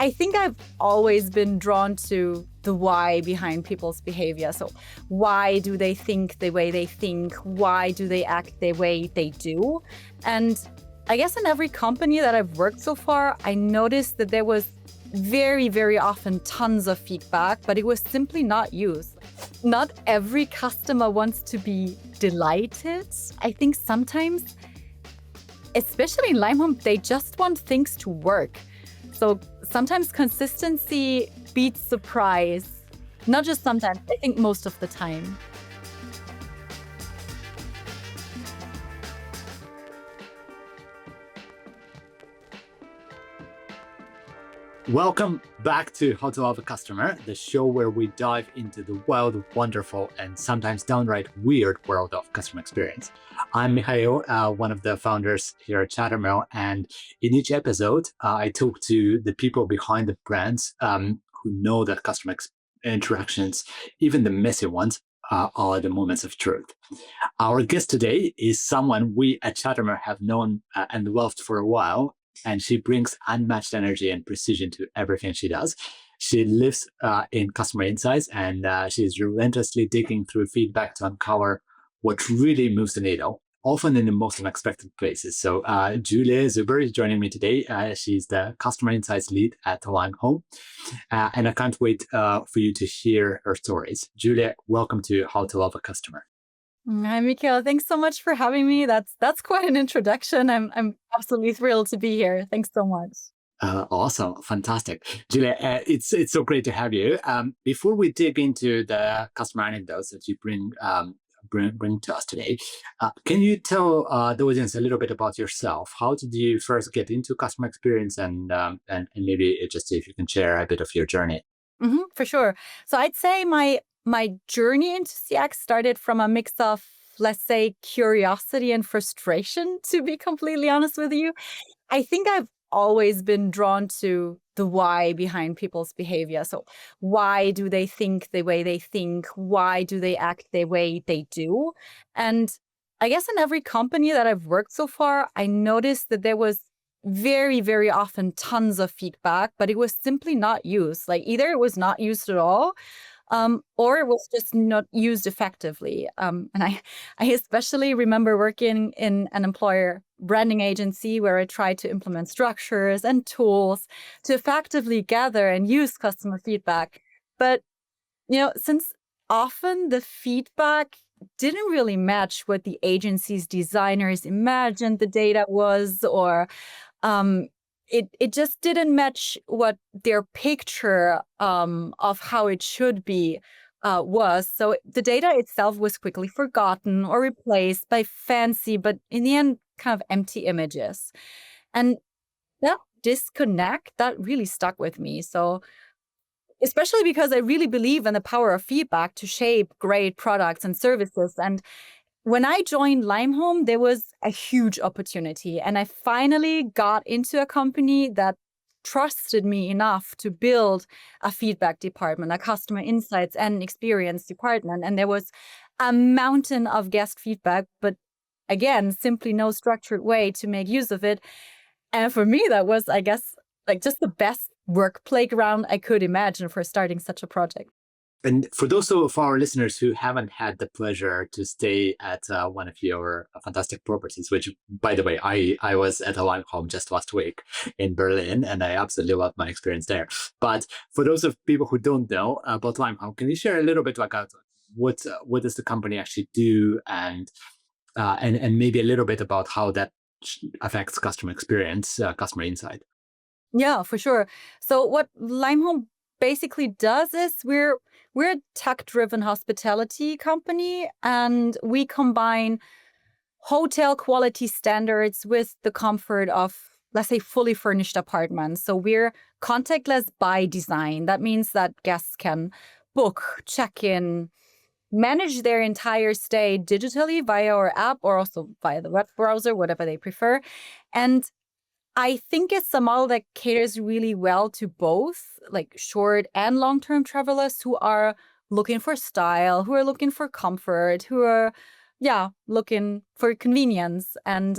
I think I've always been drawn to the why behind people's behavior. So why do they think the way they think? Why do they act the way they do? And I guess in every company that I've worked so far, I noticed that there was very, very often tons of feedback, but it was simply not used. Not every customer wants to be delighted. I think sometimes, especially in Limehome, they just want things to work. So sometimes consistency beats surprise. Not just sometimes, I think most of the time. Welcome back to How to Love a Customer, the show where we dive into the wild, wonderful, and sometimes downright weird world of customer experience. I'm Mihail, one of the founders here at Chattermill, and in each episode, I talk to the people behind the brands who know that customer interactions, even the messy ones, are the moments of truth. Our guest today is someone we at Chattermill have known and loved for a while, and she brings unmatched energy and precision to everything she does. She lives in customer insights, and she's relentlessly digging through feedback to uncover what really moves the needle, often in the most unexpected places. So Julia Zuber is joining me today. She's the customer insights lead at Limehome, and I can't wait for you to hear her stories. Julia, welcome to How to Love a Customer. Hi, Mikhail. Thanks so much for having me. That's quite an introduction. I'm absolutely thrilled to be here. Thanks so much. Awesome, fantastic, Julia. It's so great to have you. Before we dig into the customer anecdotes that you bring to us today, can you tell the audience a little bit about yourself? How did you first get into customer experience, and maybe just if you can share a bit of your journey? For sure. So I'd say my journey into CX started from a mix of, let's say, curiosity and frustration, to be completely honest with you. I think I've always been drawn to the why behind people's behavior. So why do they think the way they think? Why do they act the way they do? And I guess in every company that I've worked so far, I noticed that there was very, very often tons of feedback, but it was simply not used. Like either it was not used at all, or it was just not used effectively. And I especially remember working in an employer branding agency where I tried to implement structures and tools to effectively gather and use customer feedback. But, since often the feedback didn't really match what the agency's designers imagined the data was, or it just didn't match what their picture of how it should be was. So the data itself was quickly forgotten or replaced by fancy, but in the end, kind of empty images. And that disconnect, that really stuck with me. So especially because I really believe in the power of feedback to shape great products and services. And when I joined Limehome, there was a huge opportunity, and I finally got into a company that trusted me enough to build a feedback department, a customer insights and experience department. And there was a mountain of guest feedback, but again, simply no structured way to make use of it. And for me, that was, I guess, like just the best work playground I could imagine for starting such a project. And for those of our listeners who haven't had the pleasure to stay at one of your fantastic properties, which, by the way, I was at a Limehome just last week in Berlin, and I absolutely loved my experience there. But for those of people who don't know about Limehome, can you share a little bit about what does the company actually do, and maybe a little bit about how that affects customer experience, customer insight? Yeah, for sure. So what Limehome basically does is we're a tech-driven hospitality company, and we combine hotel quality standards with the comfort of, let's say, fully furnished apartments. So we're contactless by design. That means that guests can book, check in, manage their entire stay digitally via our app or also via the web browser, whatever they prefer. And I think it's a model that caters really well to both like short and long-term travelers who are looking for style, who are looking for comfort, who are, looking for convenience. And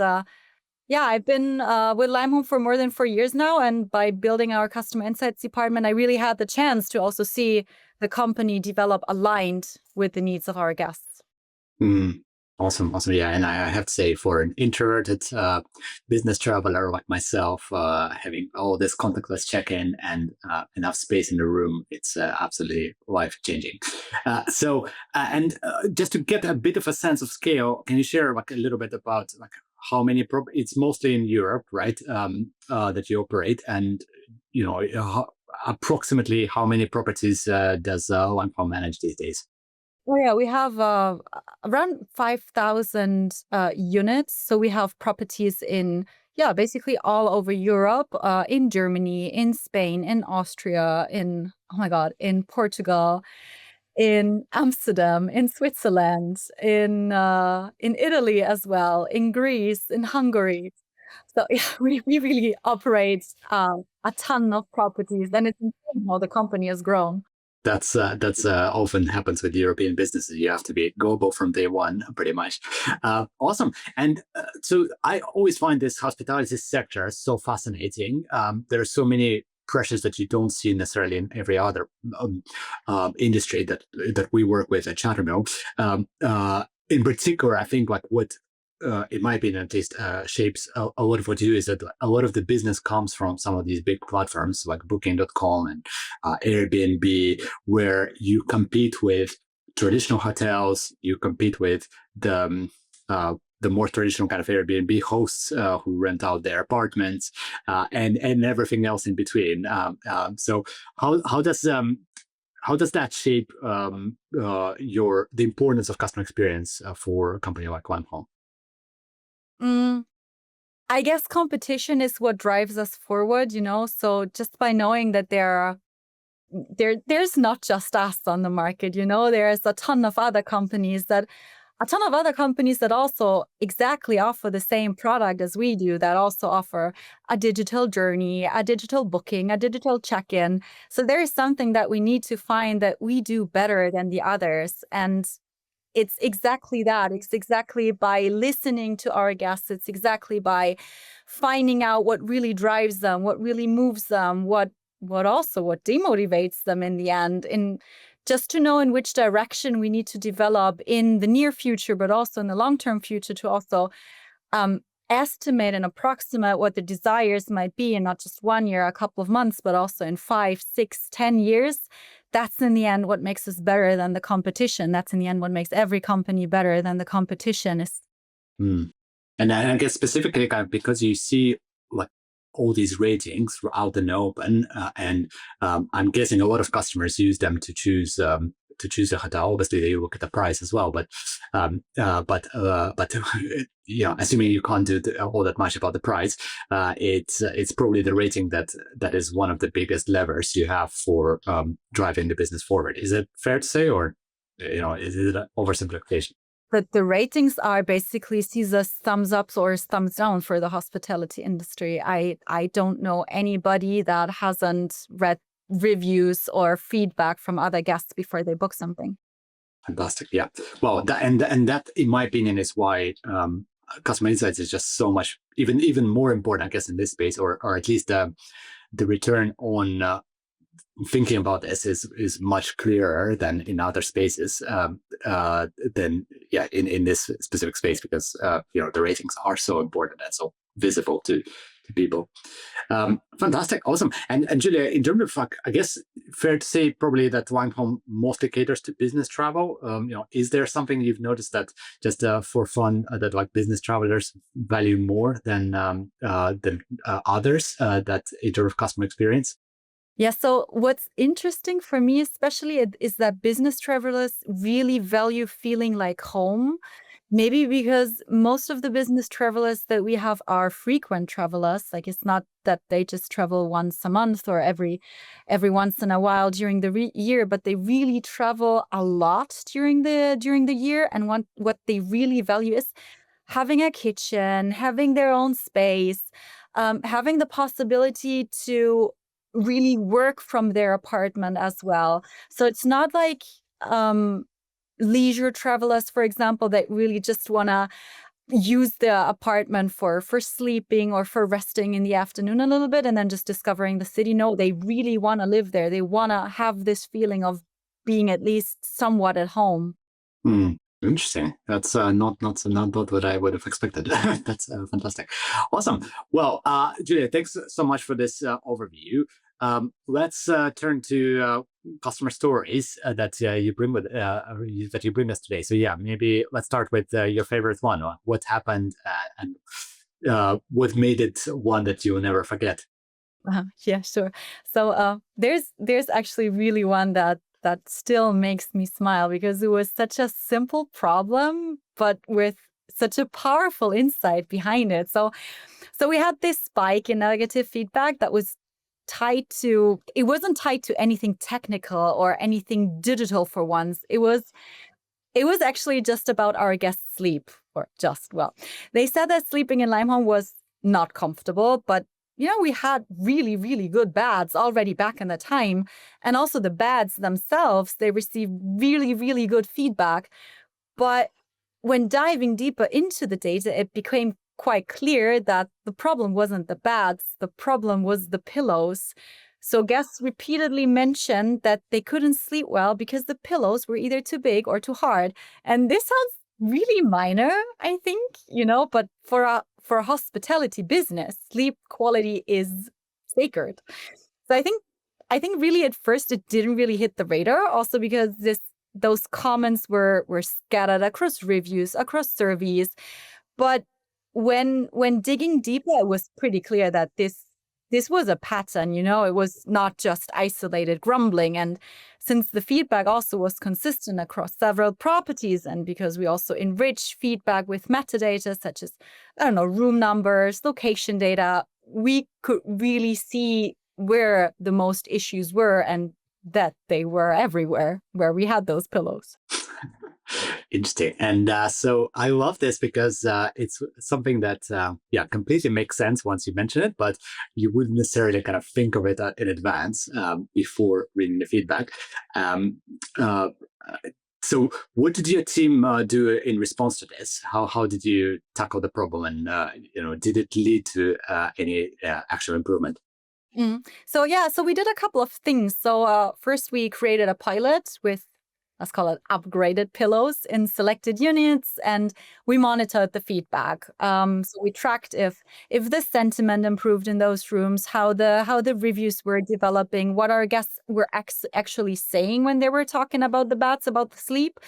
Yeah, I've been with Limehome for more than 4 years now. And by building our customer insights department, I really had the chance to also see the company develop aligned with the needs of our guests. Mm, awesome, awesome. Yeah, and I have to say, for an introverted business traveler like myself, having all this contactless check-in and enough space in the room, it's absolutely life-changing. Just to get a bit of a sense of scale, can you share like a little bit about like how many? It's mostly in Europe, right? That you operate, and you know, approximately how many properties does OnePalm manage these days? Oh yeah, we have around 5,000 units. So we have properties in, yeah, basically all over Europe, in Germany, in Spain, in Austria, in, oh my God, in Portugal, in Amsterdam, in Switzerland, in Italy as well, in Greece, in Hungary. So yeah, we really operate a ton of properties, and it's insane how the company has grown. That's often happens with European businesses. You have to be global from day one, pretty much. Awesome. And so I always find this hospitality sector so fascinating. There are so many pressures that you don't see necessarily in every other industry that we work with at Chattermill. In particular, I think like what in my opinion at least, shapes a lot of what you do is that a lot of the business comes from some of these big platforms like Booking.com and Airbnb, where you compete with traditional hotels, you compete with the more traditional kind of Airbnb hosts who rent out their apartments and everything else in between. So how does that shape the importance of customer experience for a company like OneHome? Mm, I guess competition is what drives us forward, you know? So just by knowing that there's not just us on the market, you know, there's a ton of other companies that also exactly offer the same product as we do, that also offer a digital journey, a digital booking, a digital check-in. So there is something that we need to find that we do better than the others. And it's exactly that. It's exactly by listening to our guests. It's exactly by finding out what really drives them, what really moves them, what demotivates them in the end, and just to know in which direction we need to develop in the near future, but also in the long-term future, to also um, estimate and approximate what the desires might be in not just 1 year, a couple of months, but also in 5, 6, 10 years. That's in the end what makes us better than the competition. That's in the end what makes every company better than the competition. Is Hmm. And I guess specifically, kind of because you see like all these ratings out in the open, and I'm guessing a lot of customers use them to choose a hotel. Obviously, they look at the price as well, but assuming you can't do all that much about the price, it's probably the rating that is one of the biggest levers you have for driving the business forward. Is it fair to say, or is it an oversimplification? that the ratings are basically sees as thumbs ups or thumbs down for the hospitality industry. I don't know anybody that hasn't read reviews or feedback from other guests before they book something. Fantastic. Yeah. Well, that, in my opinion, is why customer insights is just so much even more important, I guess, in this space, or at least the return on thinking about this is much clearer than in other spaces. Than yeah, in this specific space, because the ratings are so important and so visible to people. Fantastic, awesome. And Julia, in terms of like, I guess fair to say probably that Winehome mostly caters to business travel. Is there something you've noticed that just for fun that like business travelers value more than others that in terms of customer experience? Yeah, so what's interesting for me, especially, is that business travelers really value feeling like home. Maybe because most of the business travelers that we have are frequent travelers. Like it's not that they just travel once a month or every once in a while during the year, but they really travel a lot during the year. And what they really value is having a kitchen, having their own space, having the possibility to really work from their apartment as well. So it's not like leisure travelers, for example, that really just want to use the apartment for sleeping or for resting in the afternoon a little bit, and then just discovering the city. No, they really want to live there. They want to have this feeling of being at least somewhat at home. Hmm. Interesting. That's not what I would have expected. That's fantastic. Awesome. Well, Julia, thanks so much for this overview. Let's turn to customer stories that you bring us today. So yeah, maybe let's start with your favorite one. What happened and what made it one that you will never forget? Yeah, sure. So there's actually really one that still makes me smile because it was such a simple problem, but with such a powerful insight behind it. So we had this spike in negative feedback that was tied to, it wasn't tied to anything technical or anything digital for once. It was actually just about our guests' sleep, or just, well, they said that sleeping in Limehome was not comfortable, but we had really, really good beds already back in the time. And also the beds themselves, they received really, really good feedback. But when diving deeper into the data, it became quite clear that the problem wasn't the beds, the problem was the pillows. So guests repeatedly mentioned that they couldn't sleep well because the pillows were either too big or too hard. And this sounds really minor, I think, but for a hospitality business, sleep quality is sacred. So I think really at first it didn't really hit the radar, also because those comments were scattered across reviews, across surveys. But when digging deeper, it was pretty clear that this was a pattern, it was not just isolated grumbling. And since the feedback also was consistent across several properties, and because we also enrich feedback with metadata such as, I don't know, room numbers, location data, we could really see where the most issues were, and that they were everywhere where we had those pillows. Interesting. And so I love this because it's something that, yeah, completely makes sense once you mention it, but you wouldn't necessarily kind of think of it in advance before reading the feedback. Um, uh, so what did your team do in response to this? How did you tackle the problem? And, did it lead to any actual improvement? So we did a couple of things. So first we created a pilot with, let's call it, upgraded pillows in selected units, and we monitored the feedback. So we tracked if the sentiment improved in those rooms, how the reviews were developing, what our guests were actually saying when they were talking about the beds, about the sleep.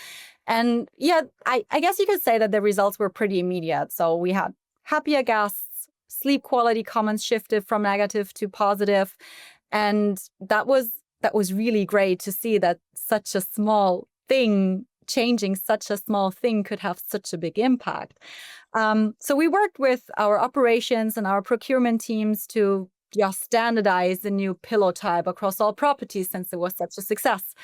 And yeah, I guess you could say that the results were pretty immediate. So we had happier guests, sleep quality comments shifted from negative to positive, and that was really great to see that such a small thing, changing such a small thing, could have such a big impact. So we worked with our operations and our procurement teams to just standardize the new pillow type across all properties since it was such a success.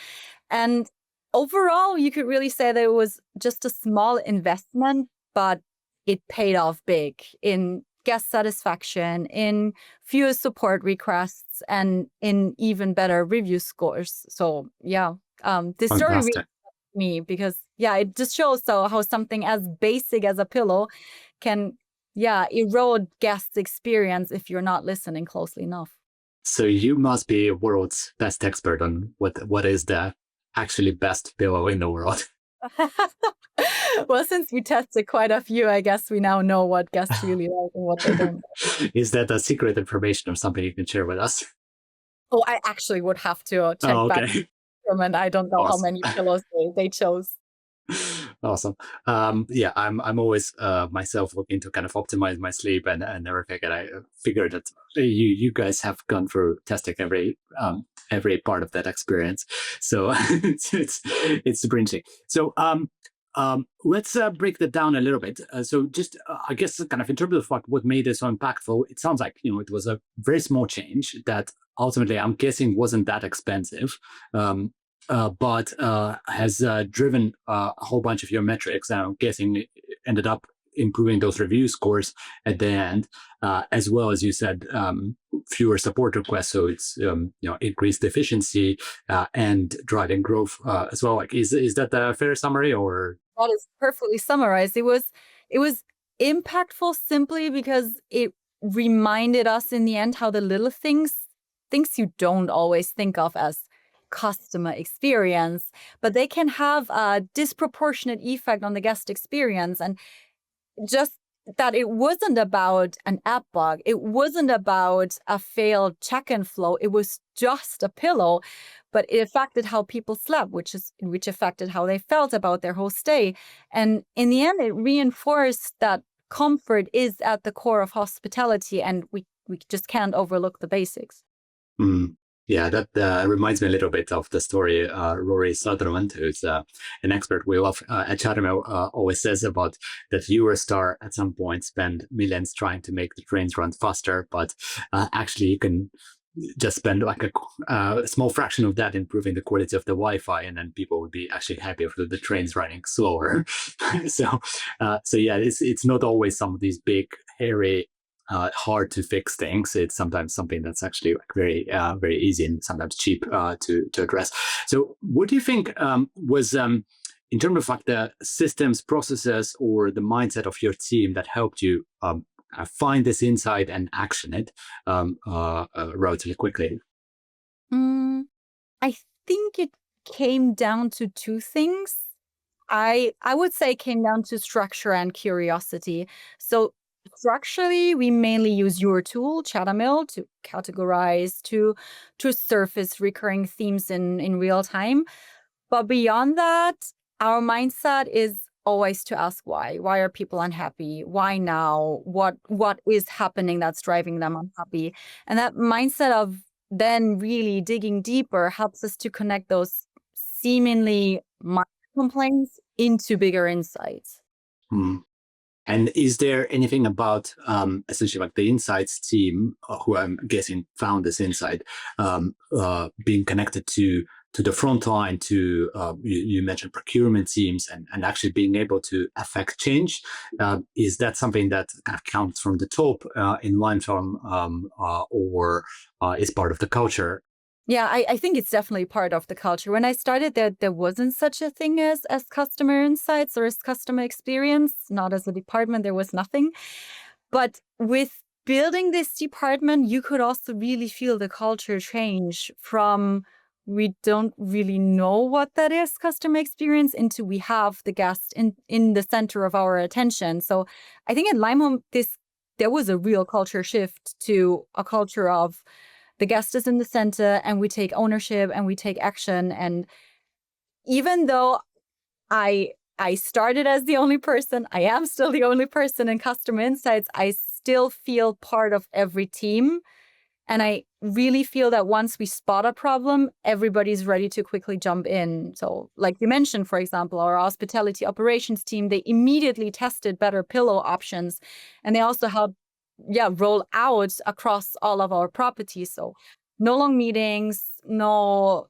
And overall, you could really say that it was just a small investment, but it paid off big in guest satisfaction, in fewer support requests, and in even better review scores. So yeah, this story really Fantastic. helped me because yeah, it just shows how something as basic as a pillow can, yeah, erode guest experience if you're not listening closely enough. So you must be world's best expert on what is the actually best pillow in the world. Well, since we tested quite a few, I guess we now know what guests really like and what they don't. Is that a secret information or something you can share with us? Oh, I actually would have to check Oh, back okay. from, and I don't know how Awesome. many pillows they chose. Awesome. Yeah, I'm always myself looking to kind of optimize my sleep and everything. And I figured that you guys have gone through testing every part of that experience. So it's super interesting. So let's break that down a little bit. So just I guess kind of in terms of what made it so impactful, it sounds like it was a very small change that ultimately I'm guessing wasn't that expensive. But has driven a whole bunch of your metrics. And I'm guessing it ended up improving those review scores at the end, as well as you said, fewer support requests. So it's increased efficiency and driving growth as well. Like, is that a fair summary or? That is perfectly summarized. It was impactful simply because it reminded us in the end how the little things you don't always think of as customer experience, but they can have a disproportionate effect on the guest experience. And just that it wasn't about an app bug. It wasn't about a failed check-in flow. It was just a pillow, but it affected how people slept, which affected how they felt about their whole stay. And in the end, it reinforced that comfort is at the core of hospitality, and we just can't overlook the basics. Mm. Yeah, that reminds me a little bit of the story Rory Sutherland, who's an expert we love at Chattermill, always says about that Eurostar at some point spend millions trying to make the trains run faster, but actually you can just spend like a small fraction of that improving the quality of the Wi-Fi, and then people would be actually happy with the trains running slower. So yeah, it's not always some of these big, hairy, hard to fix things. It's sometimes something that's actually like very easy and sometimes cheap to address. So, what do you think was in terms of like the systems, processes, or the mindset of your team that helped you find this insight and action it relatively quickly? Mm, I think it came down to two things. I would say it came down to structure and curiosity. So structurally, we mainly use your tool, Chattermill, to categorize, to surface recurring themes in real time. But beyond that, our mindset is always to ask why. Why are people unhappy? Why now? What is happening that's driving them unhappy? And that mindset of then really digging deeper helps us to connect those seemingly minor complaints into bigger insights. Hmm. And is there anything about essentially like the insights team, who I'm guessing found this insight, being connected to the front line, to you mentioned procurement teams, and actually being able to affect change? Is that something that kind of counts from the top in line from, or is part of the culture? Yeah, I think it's definitely part of the culture. When I started there wasn't such a thing as customer insights or as customer experience. Not as a department, there was nothing. But with building this department, you could also really feel the culture change from we don't really know what that is, customer experience, into we have the guest in the center of our attention. So I think at Limehome, there was a real culture shift to a culture of the guest is in the center and we take ownership and we take action. And even though I started as the only person, I am still the only person in customer insights, I still feel part of every team. And I really feel that once we spot a problem, everybody's ready to quickly jump in. So like you mentioned, for example, our hospitality operations team, they immediately tested better pillow options. And they also helped, roll out across all of our properties. So no long meetings, no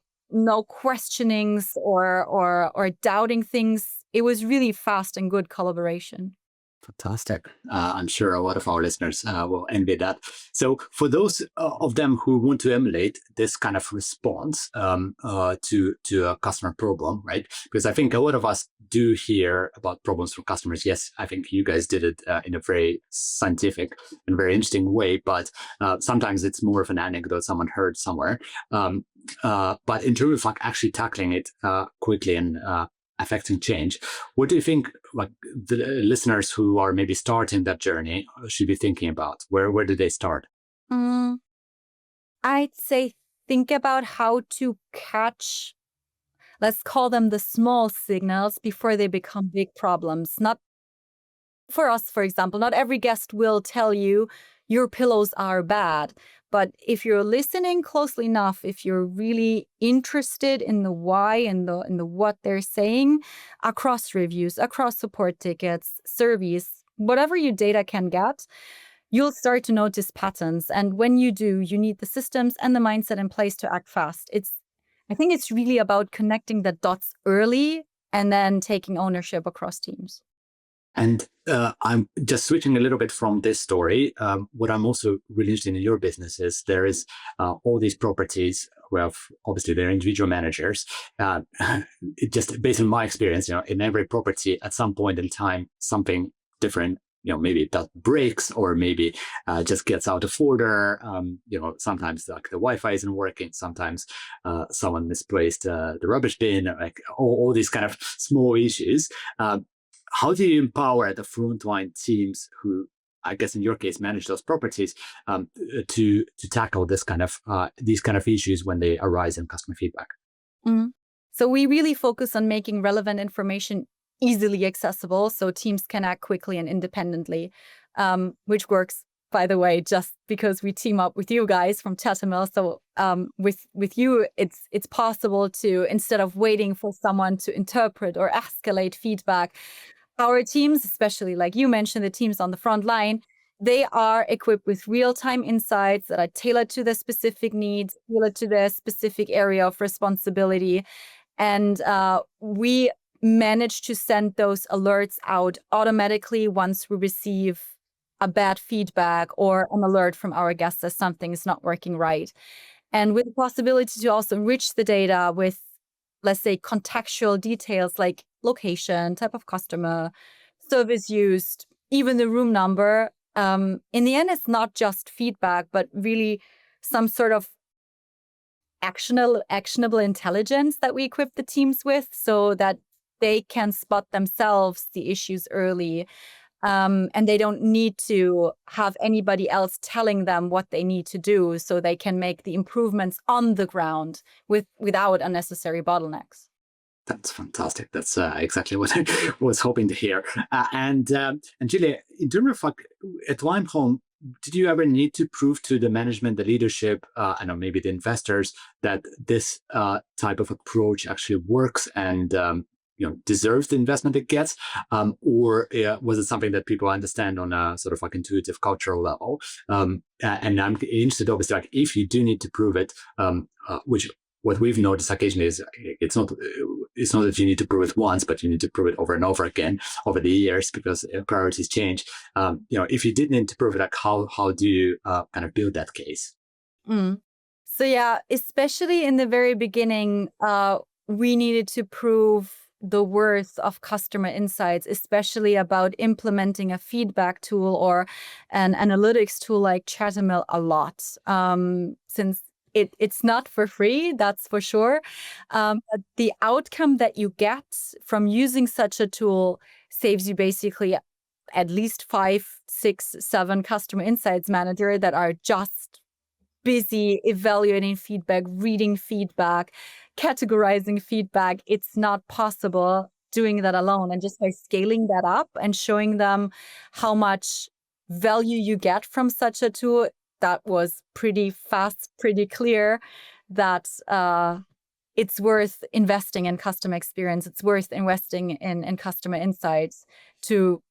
questionings or doubting things. It was really fast and good collaboration. Fantastic. I'm sure a lot of our listeners will envy that. So, for those of them who want to emulate this kind of response to a customer problem, right? Because I think a lot of us do hear about problems from customers. Yes, I think you guys did it in a very scientific and very interesting way, but sometimes it's more of an anecdote someone heard somewhere. But in terms of like actually tackling it quickly and affecting change, what do you think like the listeners who are maybe starting that journey should be thinking about? Where do they start? Mm, I'd say think about how to catch, let's call them the small signals before they become big problems. Not for us, for example, not every guest will tell you your pillows are bad. But if you're listening closely enough, if you're really interested in the why and the what they're saying across reviews, across support tickets, surveys, whatever your data can get, you'll start to notice patterns. And when you do, you need the systems and the mindset in place to act fast. I think it's really about connecting the dots early and then taking ownership across teams. And I'm just switching a little bit from this story. What I'm also really interested in your business is there is all these properties who have obviously their individual managers. Just based on my experience, in every property at some point in time, something different maybe that breaks, or maybe just gets out of order. Sometimes like the Wi-Fi isn't working. Sometimes someone misplaced the rubbish bin. Like all these kind of small issues. How do you empower the frontline teams who, I guess in your case, manage those properties to tackle these kind of issues when they arise in customer feedback? Mhm. So we really focus on making relevant information easily accessible so teams can act quickly and independently, which works, by the way, just because we team up with you guys from Tatamil. So with you, it's possible to, instead of waiting for someone to interpret or escalate feedback, our teams, especially like you mentioned, the teams on the front line, they are equipped with real-time insights that are tailored to their specific needs, tailored to their specific area of responsibility. And we manage to send those alerts out automatically once we receive a bad feedback or an alert from our guests that something is not working right. And with the possibility to also enrich the data with, let's say, contextual details like location, type of customer, service used, even the room number. In the end, it's not just feedback, but really some sort of actionable intelligence that we equip the teams with so that they can spot themselves the issues early. And they don't need to have anybody else telling them what they need to do, so they can make the improvements on the ground without unnecessary bottlenecks. That's fantastic. That's exactly what I was hoping to hear. And Julia, in terms of like at Limehome, did you ever need to prove to the management, the leadership, I know maybe the investors, that this type of approach actually works and deserves the investment it gets, or was it something that people understand on a sort of like intuitive cultural level? And I'm interested, obviously, like if you do need to prove it, which what we've noticed occasionally is it's not that you need to prove it once, but you need to prove it over and over again over the years because priorities change. If you did need to prove it, like how do you kind of build that case? Mm. So yeah, especially in the very beginning, we needed to prove the worth of customer insights, especially about implementing a feedback tool or an analytics tool like Chatamil a lot, since it's not for free, that's for sure. But the outcome that you get from using such a tool saves you basically at least 5, 6, 7 customer insights manager that are just busy evaluating feedback, reading feedback, categorizing feedback. It's not possible doing that alone. And just by scaling that up and showing them how much value you get from such a tool, that was pretty fast, pretty clear that it's worth investing in customer experience. It's worth investing in customer insights to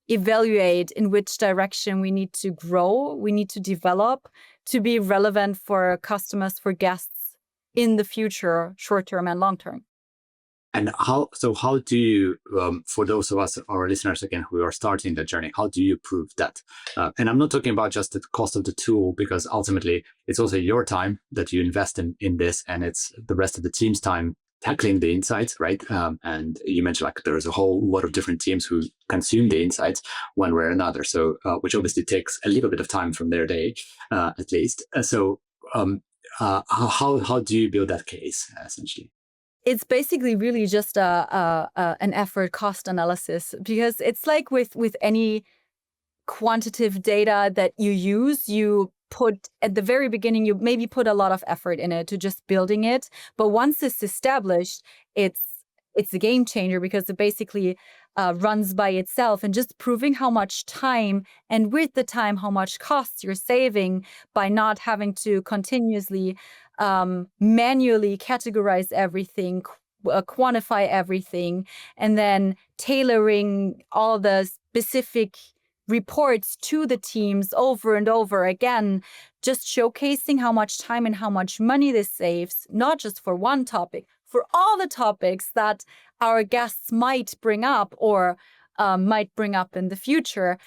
evaluate in which direction we need to grow, we need to develop to be relevant for customers, for guests in the future, short term and long term. And how do you, for those of us, our listeners again, who are starting the journey, how do you prove that? And I'm not talking about just the cost of the tool, because ultimately it's also your time that you invest in this, and it's the rest of the team's time tackling the insights, right? And you mentioned like there's a whole lot of different teams who consume the insights one way or another. So, which obviously takes a little bit of time from their day, at least. How do you build that case essentially? It's basically really just an effort cost analysis, because it's like with any quantitative data that you use, you put at the very beginning, you maybe put a lot of effort in it to just building it. But once it's established, it's it's a game changer because it basically runs by itself, and just proving how much time, and with the time, how much costs you're saving by not having to continuously manually categorize everything, quantify everything, and then tailoring all the specific reports to the teams over and over again, just showcasing how much time and how much money this saves, not just for one topic, for all the topics that our guests might bring up or might bring up in the future.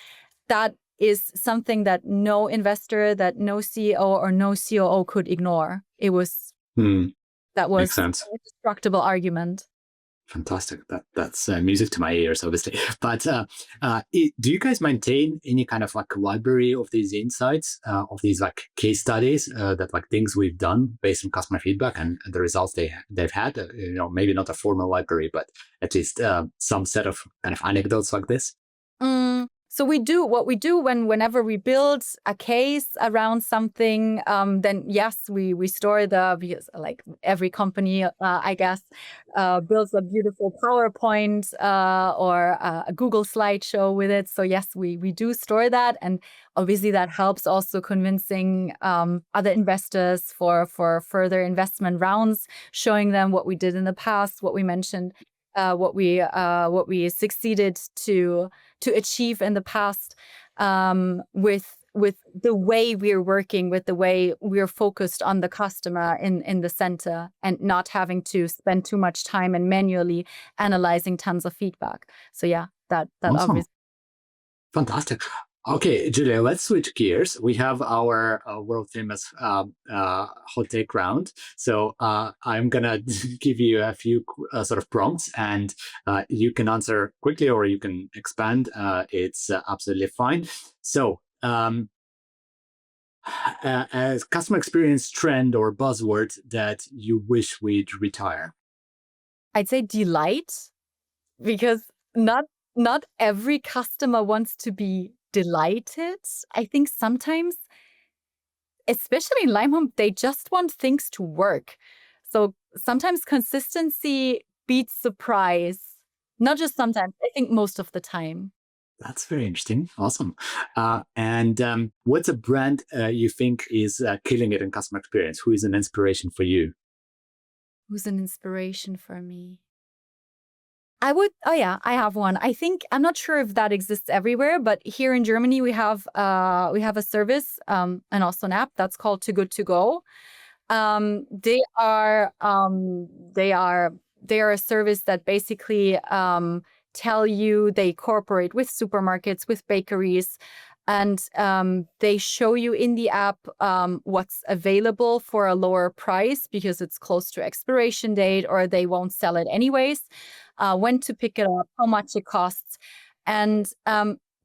That is something that no investor, that no CEO or no COO could ignore. Hmm, That makes was sense. an indestructible argument. Fantastic. That's music to my ears, obviously. But do you guys maintain any kind of like library of these insights, of these like case studies, that like things we've done based on customer feedback and the results they've had? Maybe not a formal library, but at least some set of kind of anecdotes like this. So we do what we do whenever we build a case around something. Then yes, we store because like every company, I guess, builds a beautiful PowerPoint or a Google slideshow with it. So yes, we do store that, and obviously that helps also convincing other investors for further investment rounds, showing them what we did in the past, what we mentioned, what we succeeded to achieve in the past, with the way we're working, with the way we're focused on the customer in the center, and not having to spend too much time and manually analyzing tons of feedback. So yeah, that Awesome. obviously. Fantastic. Okay, Julia, let's switch gears. We have our world famous hot take round. So I'm going to give you a few sort of prompts, and you can answer quickly or you can expand. It's absolutely fine. So, as customer experience trend or buzzword that you wish we'd retire. I'd say delight, because not every customer wants to be delighted. I think sometimes, especially in Limehome, they just want things to work. So sometimes consistency beats surprise. Not just sometimes, I think most of the time. That's very interesting. Awesome. And what's a brand you think is killing it in customer experience? Who is an inspiration for you? Who's an inspiration for me? Oh yeah, I have one. I think, I'm not sure if that exists everywhere, but here in Germany we have a service, and also an app that's called Too Good to Go. They are a service that basically tell you, they cooperate with supermarkets, with bakeries, and they show you in the app what's available for a lower price because it's close to expiration date or they won't sell it anyways, when to pick it up, how much it costs. And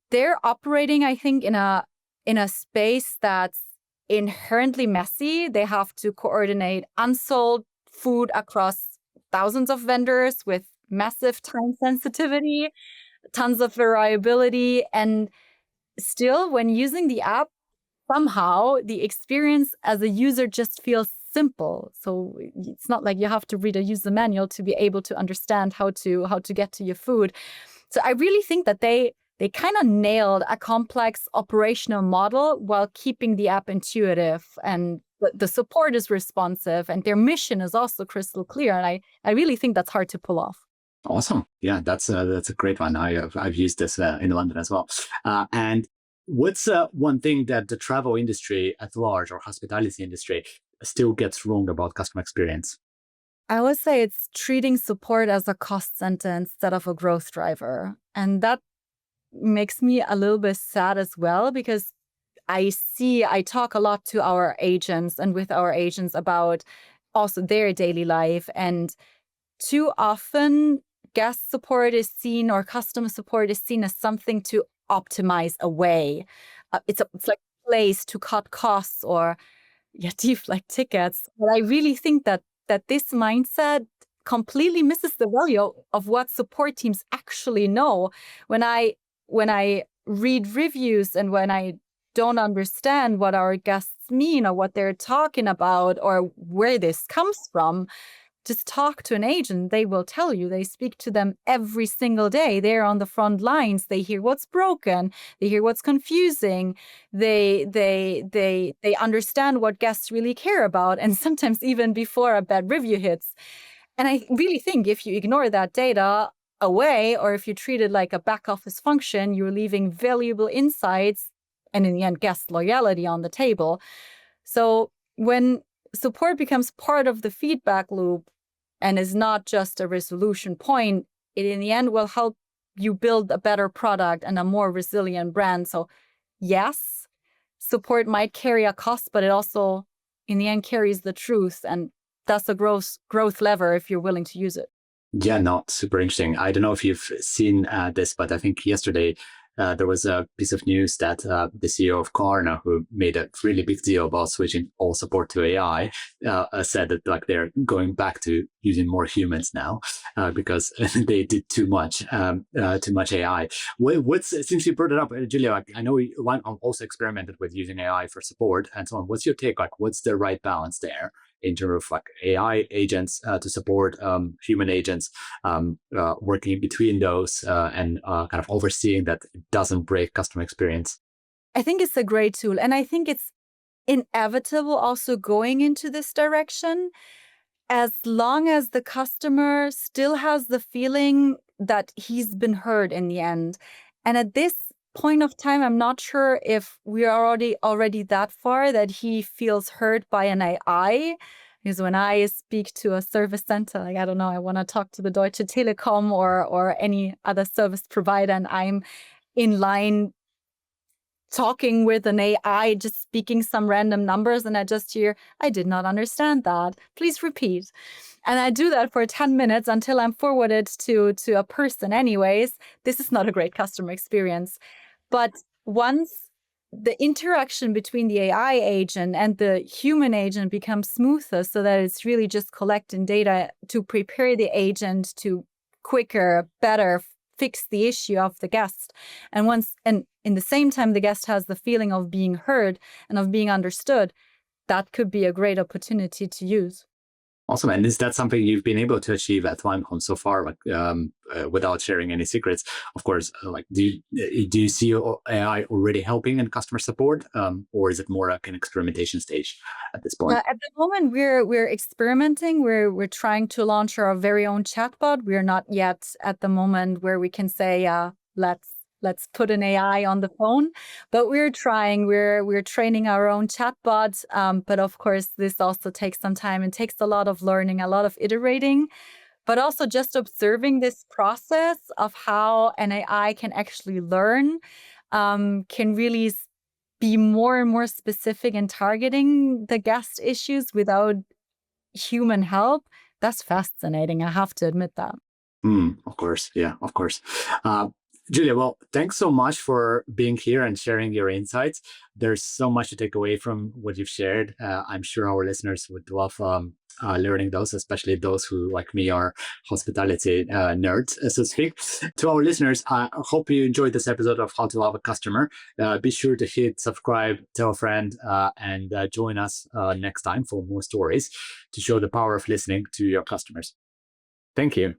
they're operating, I think, in a space that's inherently messy. They have to coordinate unsold food across thousands of vendors with massive time sensitivity, tons of variability. And still, when using the app, somehow the experience as a user just feels simple. So it's not like you have to read a user manual to be able to understand how to get to your food. So I really think that they kind of nailed a complex operational model while keeping the app intuitive, and the support is responsive, and their mission is also crystal clear. And I really think that's hard to pull off. Awesome. Yeah, that's a great one. I've used this in London as well. And what's one thing that the travel industry at large or hospitality industry still gets wrong about customer experience? I would say it's treating support as a cost center instead of a growth driver. And that makes me a little bit sad as well, because I talk a lot to our agents and with our agents about also their daily life. And too often, guest support is seen, or customer support is seen, as something to optimize away. It's like a place to cut costs or, yeah, deflect tickets. But I really think that this mindset completely misses the value of what support teams actually know. When I read reviews and when I don't understand what our guests mean or what they're talking about or where this comes from, just talk to an agent. They will tell you. They speak to them every single day. They're on the front lines. They hear what's broken. They hear what's confusing. They understand what guests really care about, and sometimes even before a bad review hits. And I really think if you ignore that data away, or if you treat it like a back office function, you're leaving valuable insights and, in the end, guest loyalty on the table. So when support becomes part of the feedback loop and is not just a resolution point, it in the end will help you build a better product and a more resilient brand. So yes, support might carry a cost, but it also in the end carries the truth, and that's a growth lever if you're willing to use it. Yeah, no, super interesting. I don't know if you've seen this, but I think yesterday there was a piece of news that the CEO of Klarna, who made a really big deal about switching all support to AI, said that like they're going back to using more humans now because they did too much AI. Since you brought it up, Julia, like, I know one also experimented with using AI for support and so on. What's your take? Like, what's the right balance there in terms of like AI agents to support human agents, working between those and kind of overseeing that it doesn't break customer experience? I think it's a great tool. And I think it's inevitable also going into this direction as long as the customer still has the feeling that he's been heard in the end. And at this point of time, I'm not sure if we are already that far that he feels heard by an AI. Because when I speak to a service center, like I don't know, I want to talk to the Deutsche Telekom or any other service provider, and I'm in line talking with an AI, just speaking some random numbers, and I just hear, I did not understand that. Please repeat. And I do that for 10 minutes until I'm forwarded to a person anyways. This is not a great customer experience. But once the interaction between the AI agent and the human agent becomes smoother so that it's really just collecting data to prepare the agent to quicker, better fix the issue of the guest. And in the same time, the guest has the feeling of being heard and of being understood, that could be a great opportunity to use. Awesome. And is that something you've been able to achieve at Limehome so far, like without sharing any secrets? Of course, like do you see AI already helping in customer support, or is it more like an experimentation stage at this point? At the moment, we're experimenting. We're trying to launch our very own chatbot. We're not yet at the moment where we can say, let's put an AI on the phone, but we're trying. We're training our own chatbot. But of course, this also takes some time and takes a lot of learning, a lot of iterating, but also just observing this process of how an AI can actually learn, can really be more and more specific in targeting the guest issues without human help. That's fascinating. I have to admit that. Of course. Yeah, of course. Uh, Julia, well, thanks so much for being here and sharing your insights. There's so much to take away from what you've shared. I'm sure our listeners would love learning those, especially those who, like me, are hospitality nerds, so to speak. To our listeners, I hope you enjoyed this episode of How to Love a Customer. Be sure to hit subscribe, tell a friend, and join us next time for more stories to show the power of listening to your customers. Thank you.